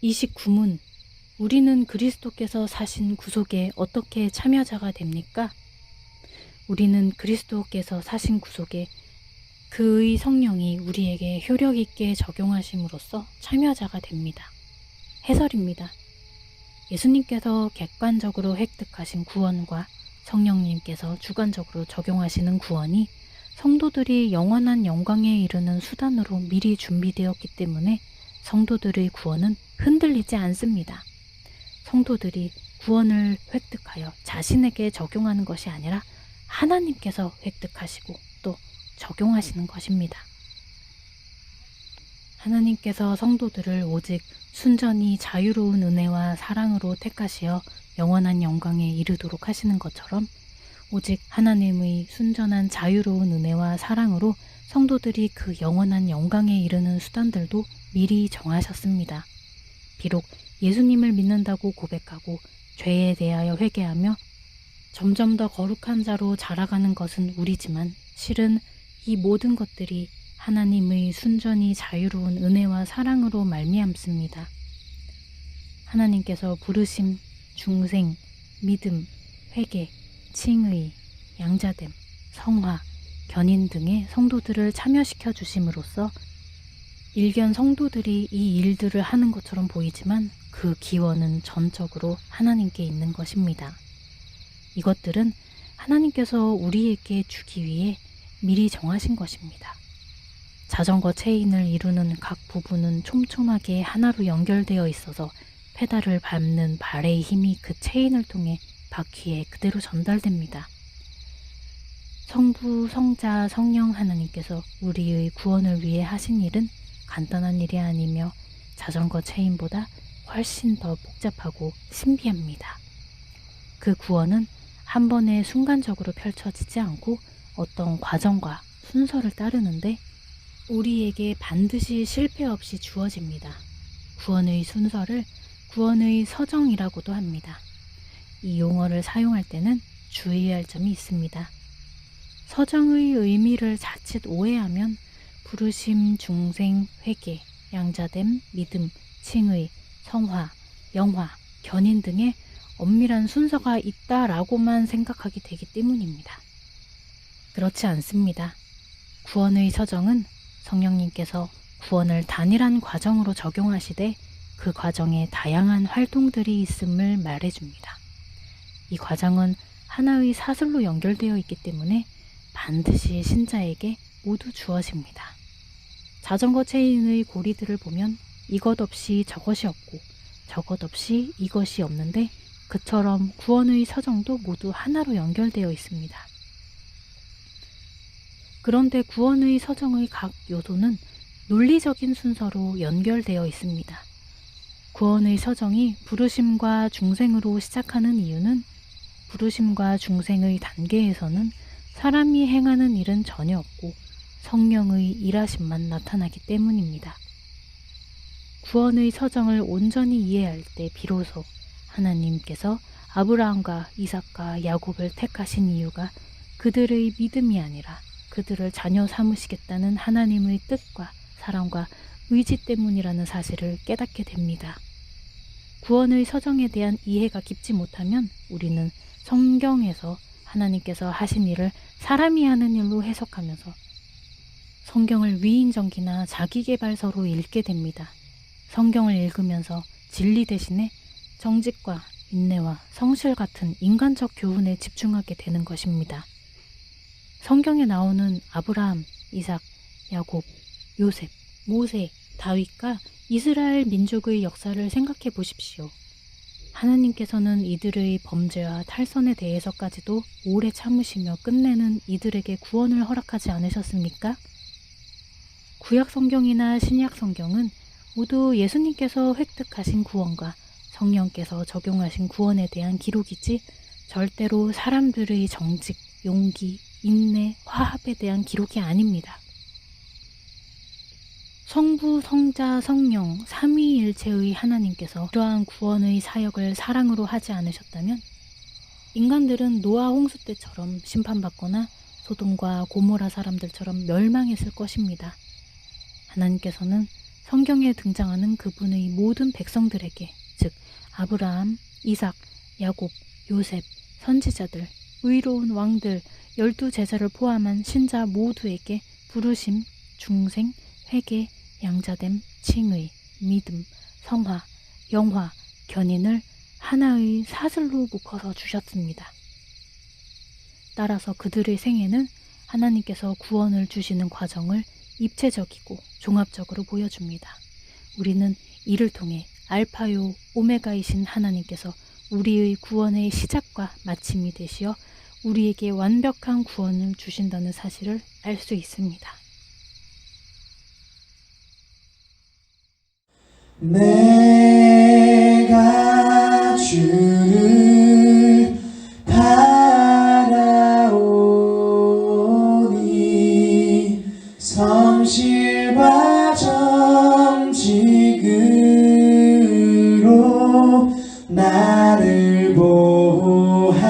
29문. 우리는 그리스도께서 사신 구속에 어떻게 참여자가 됩니까? 우리는 그리스도께서 사신 구속에 그의 성령이 우리에게 효력 있게 적용하심으로써 참여자가 됩니다. 해설입니다. 예수님께서 객관적으로 획득하신 구원과 성령님께서 주관적으로 적용하시는 구원이 성도들이 영원한 영광에 이르는 수단으로 미리 준비되었기 때문에 성도들의 구원은 흔들리지 않습니다. 성도들이 구원을 획득하여 자신에게 적용하는 것이 아니라 하나님께서 획득하시고 또 적용하시는 것입니다. 하나님께서 성도들을 오직 순전히 자유로운 은혜와 사랑으로 택하시어 영원한 영광에 이르도록 하시는 것처럼 오직 하나님의 순전한 자유로운 은혜와 사랑으로 성도들이 그 영원한 영광에 이르는 수단들도 미리 정하셨습니다. 비록 예수님을 믿는다고 고백하고 죄에 대하여 회개하며 점점 더 거룩한 자로 자라가는 것은 우리지만 실은 이 모든 것들이 하나님의 순전히 자유로운 은혜와 사랑으로 말미암습니다. 하나님께서 부르심, 중생, 믿음, 회개, 칭의, 양자됨, 성화, 견인 등의 성도들을 참여시켜 주심으로써 일견 성도들이 이 일들을 하는 것처럼 보이지만 그 기원은 전적으로 하나님께 있는 것입니다. 이것들은 하나님께서 우리에게 주기 위해 미리 정하신 것입니다. 자전거 체인을 이루는 각 부분은 촘촘하게 하나로 연결되어 있어서 페달을 밟는 발의 힘이 그 체인을 통해 바퀴에 그대로 전달됩니다. 성부, 성자, 성령 하나님께서 우리의 구원을 위해 하신 일은 간단한 일이 아니며 자전거 체인보다 훨씬 더 복잡하고 신비합니다. 그 구원은 한 번에 순간적으로 펼쳐지지 않고 어떤 과정과 순서를 따르는데 우리에게 반드시 실패 없이 주어집니다. 구원의 순서를 구원의 서정이라고도 합니다. 이 용어를 사용할 때는 주의해야 할 점이 있습니다. 서정의 의미를 자칫 오해하면 부르심, 중생, 회개, 양자됨, 믿음, 칭의, 성화, 영화, 견인 등의 엄밀한 순서가 있다라고만 생각하게 되기 때문입니다. 그렇지 않습니다. 구원의 서정은 성령님께서 구원을 단일한 과정으로 적용하시되 그 과정에 다양한 활동들이 있음을 말해줍니다. 이 과정은 하나의 사슬로 연결되어 있기 때문에 반드시 신자에게 모두 주어집니다. 자전거 체인의 고리들을 보면 이것 없이 저것이 없고 저것 없이 이것이 없는데 그처럼 구원의 서정도 모두 하나로 연결되어 있습니다. 그런데 구원의 서정의 각 요소는 논리적인 순서로 연결되어 있습니다. 구원의 서정이 부르심과 중생으로 시작하는 이유는 부르심과 중생의 단계에서는 사람이 행하는 일은 전혀 없고 성령의 일하심만 나타나기 때문입니다. 구원의 서정을 온전히 이해할 때 비로소 하나님께서 아브라함과 이삭과 야곱을 택하신 이유가 그들의 믿음이 아니라 그들을 자녀 삼으시겠다는 하나님의 뜻과 사랑과 의지 때문이라는 사실을 깨닫게 됩니다. 구원의 서정에 대한 이해가 깊지 못하면 우리는 성경에서 하나님께서 하신 일을 사람이 하는 일로 해석하면서 성경을 위인전기나 자기계발서로 읽게 됩니다. 성경을 읽으면서 진리 대신에 정직과 인내와 성실 같은 인간적 교훈에 집중하게 되는 것입니다. 성경에 나오는 아브라함, 이삭, 야곱, 요셉, 모세, 다윗과 이스라엘 민족의 역사를 생각해 보십시오. 하나님께서는 이들의 범죄와 탈선에 대해서까지도 오래 참으시며 끝내는 이들에게 구원을 허락하지 않으셨습니까? 구약 성경이나 신약 성경은 모두 예수님께서 획득하신 구원과 성령께서 적용하신 구원에 대한 기록이지 절대로 사람들의 정직, 용기, 인내, 화합에 대한 기록이 아닙니다. 성부, 성자, 성령, 삼위일체의 하나님께서 이러한 구원의 사역을 사랑으로 하지 않으셨다면 인간들은 노아 홍수 때처럼 심판받거나 소돔과 고모라 사람들처럼 멸망했을 것입니다. 하나님께서는 성경에 등장하는 그분의 모든 백성들에게, 즉 아브라함, 이삭, 야곱, 요셉, 선지자들, 의로운 왕들, 12제자를 포함한 신자 모두에게 부르심, 중생, 회개, 양자됨, 칭의, 믿음, 성화, 영화, 견인을 하나의 사슬로 묶어서 주셨습니다. 따라서 그들의 생애는 하나님께서 구원을 주시는 과정을 입체적이고 종합적으로 보여줍니다. 우리는 이를 통해 알파요 오메가이신 하나님께서 우리의 구원의 시작과 마침이 되시어 우리에게 완벽한 구원을 주신다는 사실을 알 수 있습니다. 내가 주를 바라오니 성실과 정직으로 나를 보호하소서.